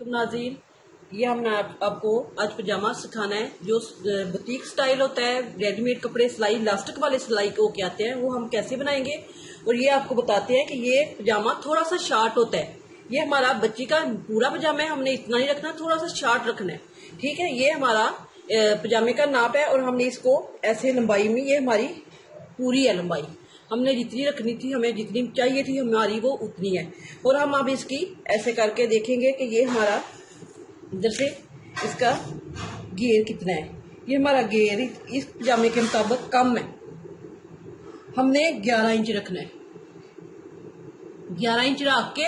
नाज़रीन, ये हमने आपको आज पजामा सिखाना है। जो बुटीक स्टाइल होता है, रेडीमेड कपड़े सिलाई इलास्टिक वाले सिलाई को क्या आते हैं, वो हम कैसे बनाएंगे। और ये आपको बताते हैं कि ये पजामा थोड़ा सा शार्ट होता है। ये हमारा बच्ची का पूरा पजामा है, हमने इतना नहीं रखना, थोड़ा सा शार्ट रखना है। ठीक है, ये हमारा पजामे का नाप है और हमने इसको ऐसे लंबाई में, ये हमारी पूरी है लंबाई, हमने जितनी रखनी थी, हमें जितनी चाहिए थी हमारी वो उतनी है। और हम अब इसकी ऐसे करके देखेंगे कि ये हमारा इधर से इसका घेर कितना है। ये हमारा घेर इस पजामे के मुताबिक कम है, हमने 11 इंच रखना है। 11 इंच रख के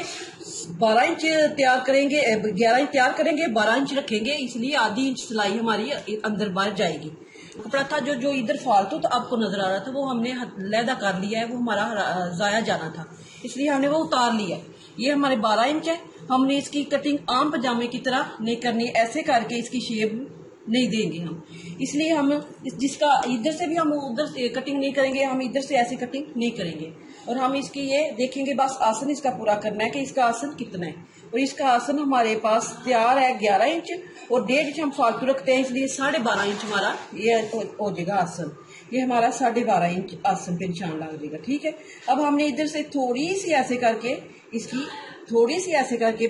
12 इंच तैयार करेंगे, 11 इंच तैयार करेंगे, 12 इंच रखेंगे, इसलिए आधी इंच सिलाई हमारी अंदर बाहर जाएगी। कपड़ा था जो इधर फालतू तो आपको नजर आ रहा था, वो हमने लहदा कर लिया है, वो हमारा जाया जाना था, इसलिए हमने वो उतार लिया है। ये हमारे 12 इंच है। हमने इसकी कटिंग आम पजामे की तरह नहीं करनी, ऐसे करके इसकी शेप नहीं देंगे हम, इसलिए हम जिसका इधर से भी हम उधर से कटिंग नहीं करेंगे, हम इधर से ऐसे कटिंग नहीं करेंगे। और हम इसकी ये देखेंगे, बस आसन इसका पूरा करना है कि इसका आसन कितना है। और इसका आसन हमारे पास तैयार है 11 इंच और 1.5 इंच हम फालतू रखते हैं, इसलिए 12.5 इंच हमारा ये हो जाएगा आसन। ये हमारा 12.5 इंच आसन पे निशान लग जाएगा। ठीक है, अब हमने इधर से थोड़ी सी ऐसे करके इसकी थोड़ी सी ऐसे करके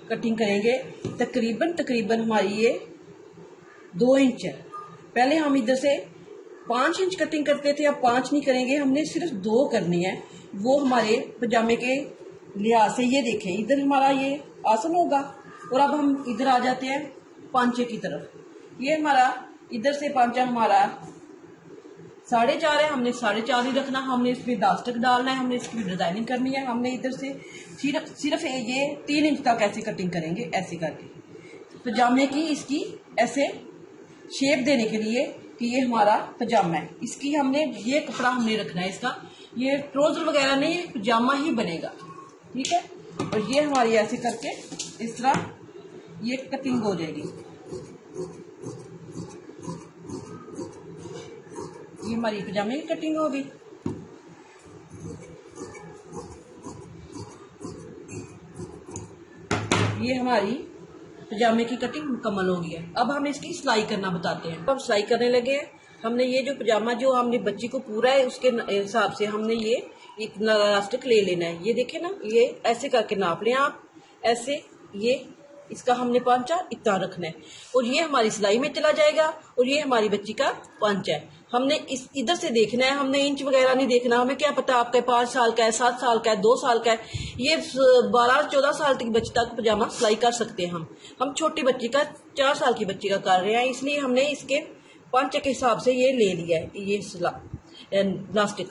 कटिंग करेंगे। तकरीबन हमारी ये 2 इंच है। पहले हम इधर से 5 इंच कटिंग करते थे, अब 5 नहीं करेंगे, हमने सिर्फ 2 करनी है। वो हमारे पजामे के लिहाज से ये देखें, इधर हमारा ये आसन होगा। और अब हम इधर आ जाते हैं पांचे की तरफ। ये हमारा इधर से पांचा हमारा 4.5 है, हमने 4.5 ही रखना, हमने इसमें इलास्टिक डालना है, हमने इसकी डिजाइनिंग करनी है। हमने इधर से सिर्फ ये 3 इंच तक ऐसे कटिंग करेंगे, ऐसे करके पजामे की इसकी ऐसे शेप देने के लिए कि ये हमारा पजामा है। इसकी हमने ये कपड़ा हमने रखना है, इसका ये ट्राउजर वगैरह नहीं, पजामा ही बनेगा। ठीक है, और ये हमारी ऐसे करके इस तरह ये कटिंग हो जाएगी। ये हमारी पजामे की कटिंग होगी। ये हमारी पजामे की कटिंग मुकम्मल हो गई है। अब हम इसकी सिलाई करना बताते हैं। अब सिलाई करने लगे हैं। हमने ये जो पजामा जो हमने बच्ची को पूरा है उसके हिसाब से हमने ये इतना इलास्टिक ले लेना है। ये देखे ना, ये ऐसे करके नाप लें आप, ऐसे ये इसका हमने पांचा इतना रखना है और ये हमारी सिलाई में चला जाएगा। और ये हमारी बच्ची का पांचा है, हमने इस इधर से देखना है, हमने इंच वगैरह नहीं देखना। हमें क्या पता आपका 5 साल का है, 7 साल का है, 2 साल का है, ये 12-14 साल की बच्ची तक पजामा सिलाई कर सकते हैं। हम छोटी बच्ची का 4 साल की बच्ची का कर रहे हैं, इसलिए हमने इसके पांचे के हिसाब से ये ले लिया है। ये इलास्टिक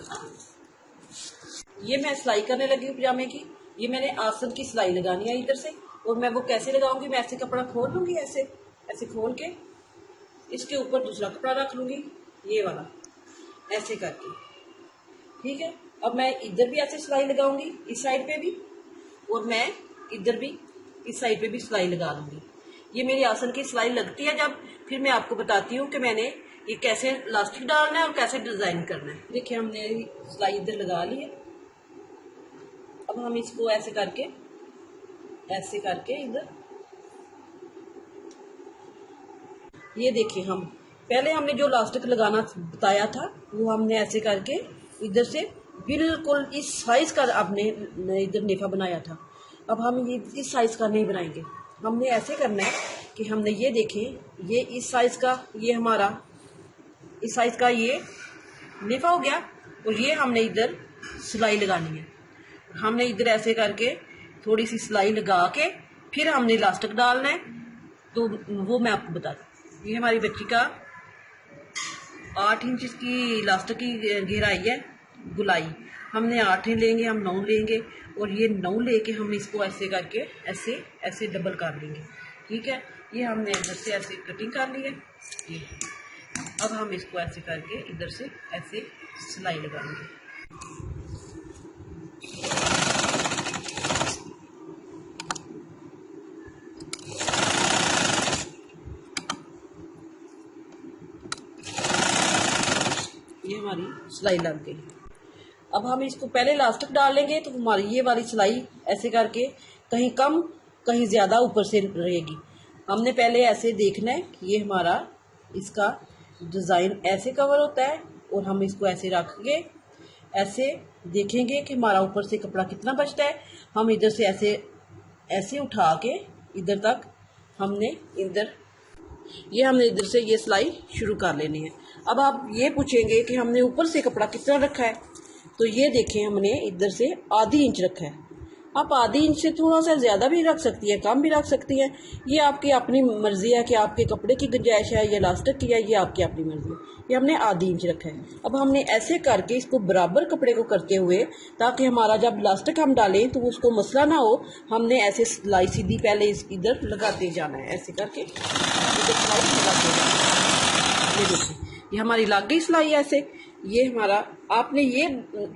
ये मैं सिलाई करने लगी हूँ पजामे की। ये मैंने आसन की सिलाई लगानी है इधर से, और मैं वो कैसे लगाऊंगी, मैं ऐसे कपड़ा खोल लूंगी, ऐसे ऐसे खोल के इसके ऊपर दूसरा कपड़ा रख लूंगी, ये वाला ऐसे करके। ठीक है, अब मैं इधर भी ऐसे सिलाई लगाऊंगी, इस साइड पे भी, और मैं इधर भी इस साइड पे भी सिलाई लगा लूंगी। ये मेरी आसन की सिलाई लगती है जब, फिर मैं आपको बताती हूँ कि मैंने ये कैसे इलास्टिक डालना है और कैसे डिजाइन करना है। देखिए, हमने सिलाई इधर लगा ली है। अब हम इसको ऐसे करके इधर, ये देखिए, हम पहले हमने जो इलास्टिक लगाना बताया था वो हमने ऐसे करके इधर से बिल्कुल इस साइज का आपने इधर नेफा बनाया था। अब हम ये इस साइज का नहीं बनाएंगे, हमने ऐसे करना है कि हमने ये देखें, ये इस साइज का, ये हमारा इस साइज का ये नेफा हो गया। और ये हमने इधर सिलाई लगानी है। हमने इधर ऐसे करके थोड़ी सी सिलाई लगा के फिर हमने इलास्टिक डालना है, तो वो मैं आपको बता दूँ। ये हमारी बच्ची का 8 इंच की इलास्टिक की गहराई है, गुलाई हमने 8 लेंगे, हम 9 लेंगे, और ये 9 लेके हम इसको ऐसे करके ऐसे ऐसे डबल कर लेंगे। ठीक है, ये हमने इधर से ऐसे कटिंग कर ली है। ये अब हम इसको ऐसे करके इधर से ऐसे सिलाई लगाएंगे। ये हमारी सिलाई लग गई। अब हम इसको पहले इलास्टिक डाल लेंगे, तो हमारी ये वाली सिलाई ऐसे करके कहीं कम कहीं ज़्यादा ऊपर से रहेगी। हमने पहले ऐसे देखना है कि ये हमारा इसका डिज़ाइन ऐसे कवर होता है, और हम इसको ऐसे रख के ऐसे देखेंगे कि हमारा ऊपर से कपड़ा कितना बचता है। हम इधर से ऐसे ऐसे उठा के इधर तक हमने इधर से ये सिलाई शुरू कर लेनी है। अब आप ये पूछेंगे कि हमने ऊपर से कपड़ा कितना रखा है, तो ये देखें हमने इधर से आधी इंच रखा है। आप आधी इंच से थोड़ा सा ज़्यादा भी रख सकती है, कम भी रख सकती है, ये आपकी अपनी मर्जी है कि आपके कपड़े की गुंजाइश है या इलास्टिक की है, ये आपकी अपनी मर्जी है। ये हमने आधी इंच रखा है। अब हमने ऐसे करके इसको बराबर कपड़े को करते हुए, ताकि हमारा जब इलास्टिक हम डालें तो उसको मसला ना हो, हमने ऐसे सिलाई सीधी पहले इधर लगाते जाना है, ऐसे करके इधर सिलाई लगाते जाना है। ये देखिए ये हमारी लग गई सिलाई ऐसे। ये हमारा आपने ये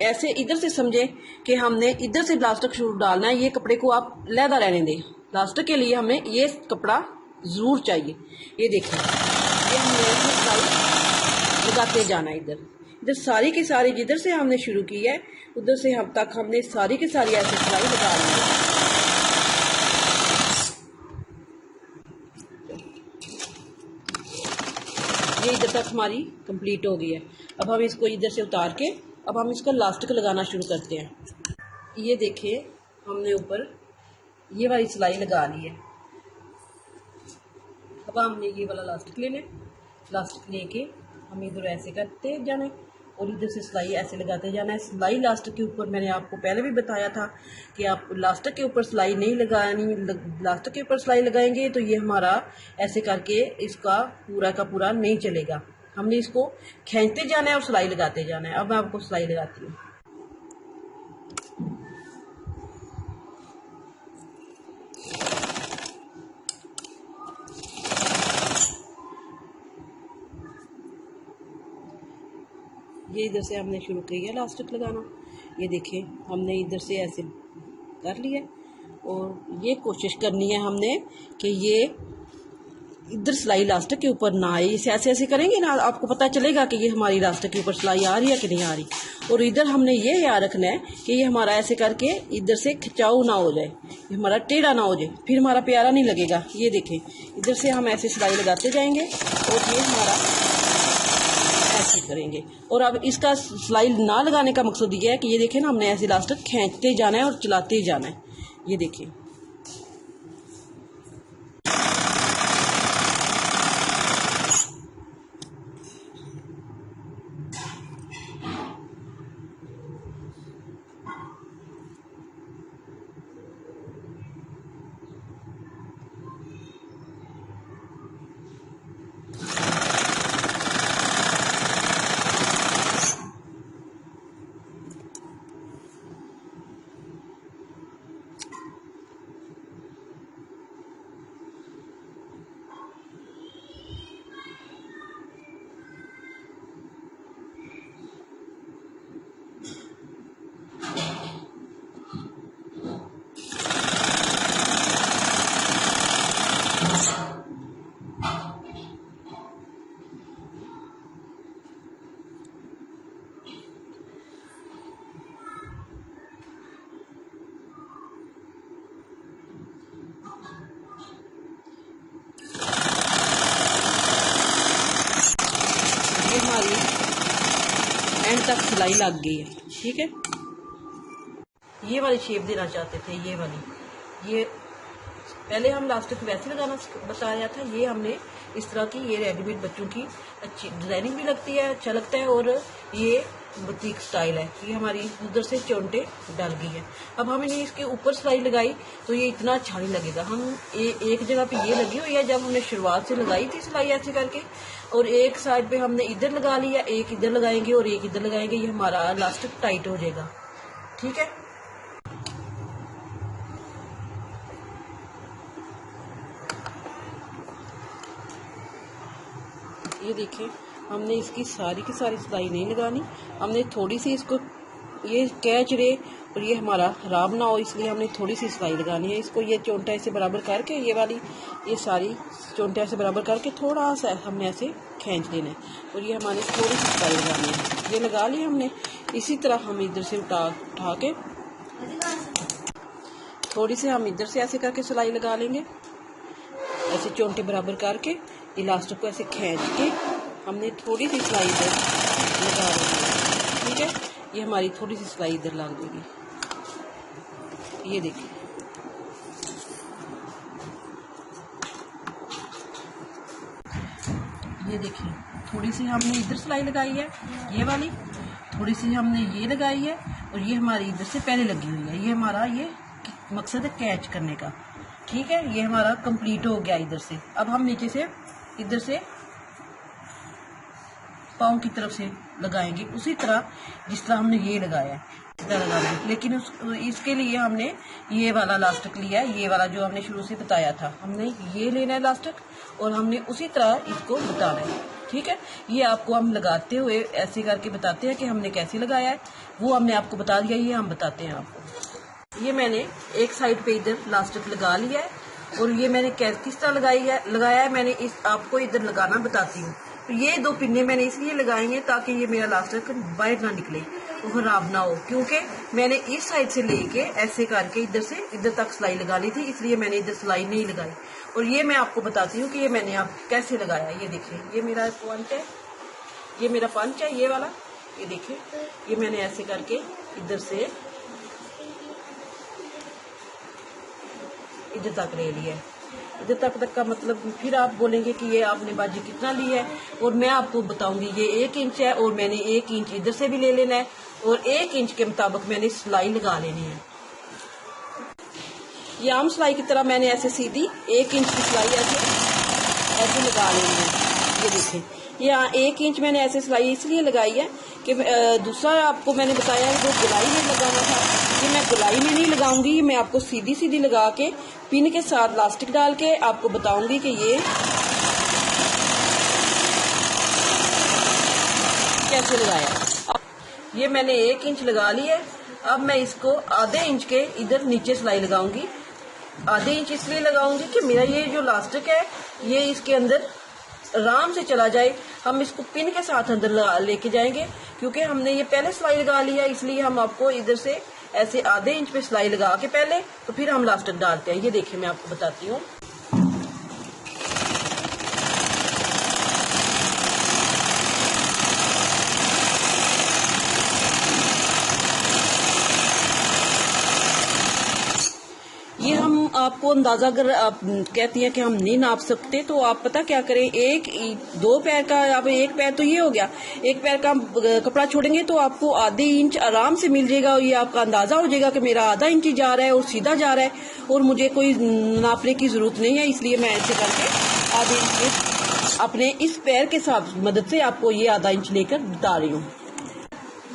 ऐसे इधर से समझे कि हमने इधर से इलास्टिक शुरू डालना है। ये कपड़े को आप लहदा रहने दें, इलास्टिक के लिए हमें ये कपड़ा ज़रूर चाहिए। ये देखिए ये हमने सिलाई लगाते जाना है इधर सारी की सारी, जिधर से हमने शुरू की है उधर से हम तक हमने सारी की सारी ऐसे सिलाई लगा ली है। ये इधर तक हमारी कंप्लीट हो गई है। अब हम इसको इधर से उतार के अब हम इसका इलास्टिक लगाना शुरू करते हैं। ये देखिए हमने ऊपर ये वाली सिलाई लगा ली है। अब हमने ये वाला इलास्टिक लेना है, इलास्टिक लेके हम इधर ऐसे करते जाना है और इधर से सिलाई ऐसे लगाते जाना है। सिलाई इलास्टिक के ऊपर मैंने आपको पहले भी बताया था कि आप इलास्टिक के ऊपर सिलाई नहीं लगानी, इलास्टिक के ऊपर सिलाई लगाएंगे तो ये हमारा ऐसे करके इसका पूरा का पूरा नहीं चलेगा। हमने इसको खींचते जाना है और सिलाई लगाते जाना है। अब मैं आपको सिलाई लगाती हूँ। ये इधर से हमने शुरू किया इलास्टिक लगाना। ये देखें हमने इधर से ऐसे कर लिया और ये कोशिश करनी है हमने कि ये इधर सिलाई इलास्टिक के ऊपर ना आए। इसे ऐसे ऐसे करेंगे ना, आपको पता चलेगा कि ये हमारी इलास्टिक के ऊपर सिलाई आ रही है कि नहीं आ रही। और इधर हमने ये याद रखना है कि ये हमारा ऐसे करके इधर से खिंचाव ना हो जाए, ये हमारा टेढ़ा ना हो जाए, फिर हमारा प्यारा नहीं लगेगा। ये देखें इधर से हम ऐसे सिलाई लगाते जाएंगे और ये हमारा ऐसे करेंगे। और अब इसका सिलाई ना लगाने का मकसद ये है कि ये देखें ना, हमने ऐसे इलास्टिक खींचते जाना है और चलाते जाना है। ये देखें हमारी एंड तक सिलाई लग गई है। ठीक है, ये वाली शेप देना चाहते थे, ये वाली, ये पहले हम इलास्टिक वैसे लगाना बताया था। ये हमने इस तरह की, ये रेडीमेड बच्चों की अच्छी डिजाइनिंग भी लगती है, अच्छा लगता है और ये बुटीक स्टाइल है। ये हमारी उधर से चोंटे डल गई है। अब हमने इसके ऊपर सिलाई लगाई तो ये इतना अच्छा नहीं लगेगा। हम एक जगह पे ये लगी हुई है, जब हमने शुरुआत से लगाई थी सिलाई ऐसे करके, और एक साइड पे हमने इधर लगा लिया, एक इधर लगाएंगे और एक इधर लगाएंगे। ये हमारा इलास्टिक टाइट हो जाएगा। ठीक है, ये देखिए हमने इसकी सारी की सारी सिलाई नहीं लगानी, हमने थोड़ी सी इसको, ये कैच रहे और ये हमारा खराब ना हो, इसलिए हमने थोड़ी सी सिलाई लगानी है। इसको ये चोंटा ऐसे बराबर करके, ये वाली ये सारी चोंटा ऐसे बराबर करके थोड़ा सा हमने ऐसे खींच लेना है और ये हमारी थोड़ी सी सिलाई लगानी है। ये लगा ली हमने। इसी तरह हम इधर से उठा के थोड़ी सी हम इधर से ऐसे करके सिलाई लगा लेंगे, ऐसे चोंटे बराबर करके इलास्टिक को ऐसे खींच के हमने थोड़ी सी सिलाई इधर लगा देंगे। ठीक है, ये हमारी थोड़ी सी सिलाई इधर लग देगी। ये देखिए, ये देखिए, थोड़ी सी हमने इधर सिलाई लगाई है, ये वाली थोड़ी सी हमने ये लगाई है, और ये हमारी इधर से पहले लगी हुई है। ये हमारा ये मकसद है कैच करने का। ठीक है, ये हमारा कंप्लीट हो गया इधर से। अब हम नीचे से इधर से पाँव की तरफ से लगाएंगे उसी तरह जिस तरह हमने ये लगाया है, इस तरह लगाना है। लेकिन इसके लिए हमने ये वाला इलास्टिक लिया है, ये वाला जो हमने शुरू से बताया था, हमने ये लेना है इलास्टिक, और हमने उसी तरह इसको बताना है। ठीक है, ये आपको हम लगाते हुए ऐसे करके बताते हैं कि हमने कैसे लगाया है, वो हमने आपको बता दिया, ये हम बताते हैं आपको। ये मैंने एक साइड पे इधर इलास्टिक लगा लिया है, और ये मैंने किस तरह लगाया है मैंने आपको इधर लगाना बताती हूँ। तो ये 2 पिन्ने मैंने इसलिए लगाई हैं ताकि ये मेरा इलास्टिक बाहर ना निकले, वो खराब ना हो, क्योंकि मैंने इस साइड से लेके ऐसे करके इधर से इधर तक सिलाई लगा ली थी, इसलिए मैंने इधर सिलाई नहीं लगाई। और ये मैं आपको बताती हूँ कि ये मैंने आप कैसे लगाया। ये देखिए, ये मेरा पंच है, ये मेरा पंच है, ये वाला, ये देखिए, ये मैंने ऐसे करके इधर से इधर तक ले लिया है। इधर तक का मतलब फिर आप बोलेंगे कि ये आपने बाजी कितना ली है, और मैं आपको बताऊंगी ये 1 इंच है, और मैंने 1 इंच इधर से भी ले लेना है, और 1 इंच के मुताबिक मैंने सिलाई लगा लेनी है। ये आम सिलाई की तरह मैंने ऐसे सीधी 1 इंच की सिलाई ऐसे लगा लेनी है। ये देखें, ये 1 इंच मैंने ऐसे सिलाई इसलिए लगाई है कि दूसरा आपको मैंने बताया है जो गुलाई में लगाना था, ये मैं गुलाई में नहीं लगाऊंगी, मैं आपको सीधी सीधी लगा के पिन के साथ इलास्टिक डाल के आपको बताऊंगी कि ये कैसे लगाया। ये मैंने 1 इंच लगा ली है। अब मैं इसको आधे इंच के इधर नीचे सिलाई लगाऊंगी। आधे इंच इसलिए लगाऊंगी कि मेरा ये जो इलास्टिक है ये इसके अंदर आराम से चला जाए। हम इसको पिन के साथ अंदर लेके जाएंगे, क्योंकि हमने ये पहले सिलाई लगा लिया, इसलिए हम आपको इधर से ऐसे आधे इंच पे सिलाई लगा के पहले तो फिर हम इलास्टिक डालते हैं। ये देखिए, मैं आपको बताती हूँ। ये हम आपको अंदाजा, अगर आप कहती हैं कि हम नहीं नाप सकते तो आप पता क्या करें, 2 पैर का, आप 1 पैर तो ये हो गया, 1 पैर का कपड़ा छोड़ेंगे तो आपको आधे इंच आराम से मिल जाएगा। ये आपका अंदाजा हो जाएगा कि मेरा आधा इंच जा रहा है और सीधा जा रहा है, और मुझे कोई नापने की जरूरत नहीं है। इसलिए मैं ऐसे करके आधे इंच अपने इस पैर के साथ मदद से आपको ये आधा इंच लेकर बता रही हूँ।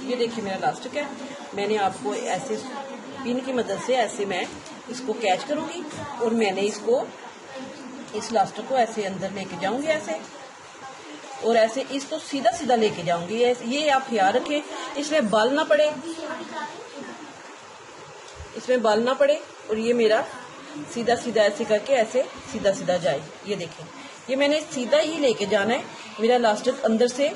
ये देखिए, मेरा इलास्टिक है, मैंने आपको ऐसे पिन की मदद से ऐसे मैं इसको कैच करूंगी, और मैंने इसको इस इलास्टिक को ऐसे अंदर लेके जाऊंगी ऐसे, और ऐसे इसको सीधा सीधा लेके जाऊंगी। ये आप ख्याल रखें, इसमें बल ना पड़े, इसमें बल ना पड़े, और ये मेरा सीधा सीधा ऐसे करके ऐसे सीधा सीधा जाए। ये देखें, ये मैंने सीधा ही लेके जाना है। मेरा इलास्टिक अंदर से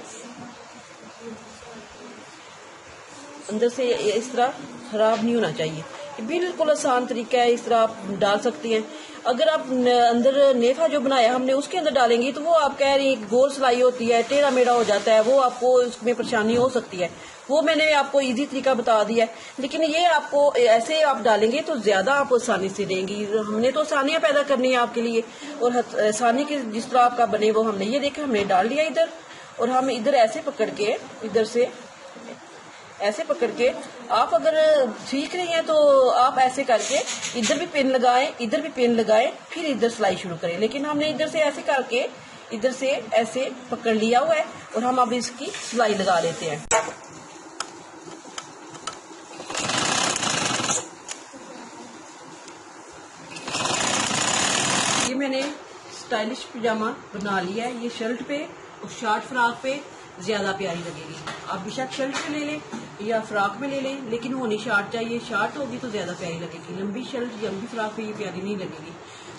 इस तरह खराब नहीं होना चाहिए। बिल्कुल आसान तरीका है, इस तरह आप डाल सकती हैं। अगर आप अंदर नेफा जो बनाया हमने उसके अंदर डालेंगी तो वो आप कह रही हैं गोल सिलाई होती है, टेढ़ा मेढ़ा हो जाता है, वो आपको उसमें परेशानी हो सकती है। वो मैंने आपको इजी तरीका बता दिया है, लेकिन ये आपको ऐसे आप डालेंगे तो ज्यादा आप आसानी से देंगी। हमने तो आसानियां पैदा करनी है आपके लिए, और आसानी के जिस तरह आपका बने वो हमने ये देखा, हमने डाल दिया इधर, और हम इधर ऐसे पकड़ के इधर से ऐसे पकड़ के, आप अगर सीख रही हैं तो आप ऐसे करके इधर भी पिन लगाएं, इधर भी पिन लगाएं, फिर इधर सिलाई शुरू करें। लेकिन हमने इधर से ऐसे करके इधर से ऐसे पकड़ लिया हुआ है, और हम अब इसकी सिलाई लगा लेते हैं। ये मैंने स्टाइलिश पजामा बना लिया है। ये शर्ट पे और शॉर्ट फ्रॉक पे ज्यादा प्यारी लगेगी। आप बेशक शर्ट पे ले लें या फ्रॉक में ले लें, लेकिन होनी शॉर्ट चाहिए। शॉर्ट होगी तो ज्यादा प्यारी लगेगी, लंबी शर्ट लंबी फ्रॉक पे ये प्यारी नहीं लगेगी।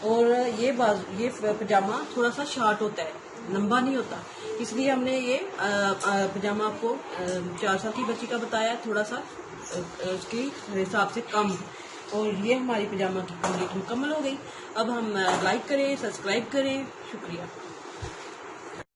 और ये पजामा थोड़ा सा शॉर्ट होता है, लंबा नहीं होता, इसलिए हमने ये पजामा आपको 4 साल की बच्ची का बताया, थोड़ा सा उसके हिसाब से कम। और ये हमारी पजामा की कंप्लीट मुकम्मल हो गई। अब हम लाइक करें, सब्सक्राइब करें। शुक्रिया।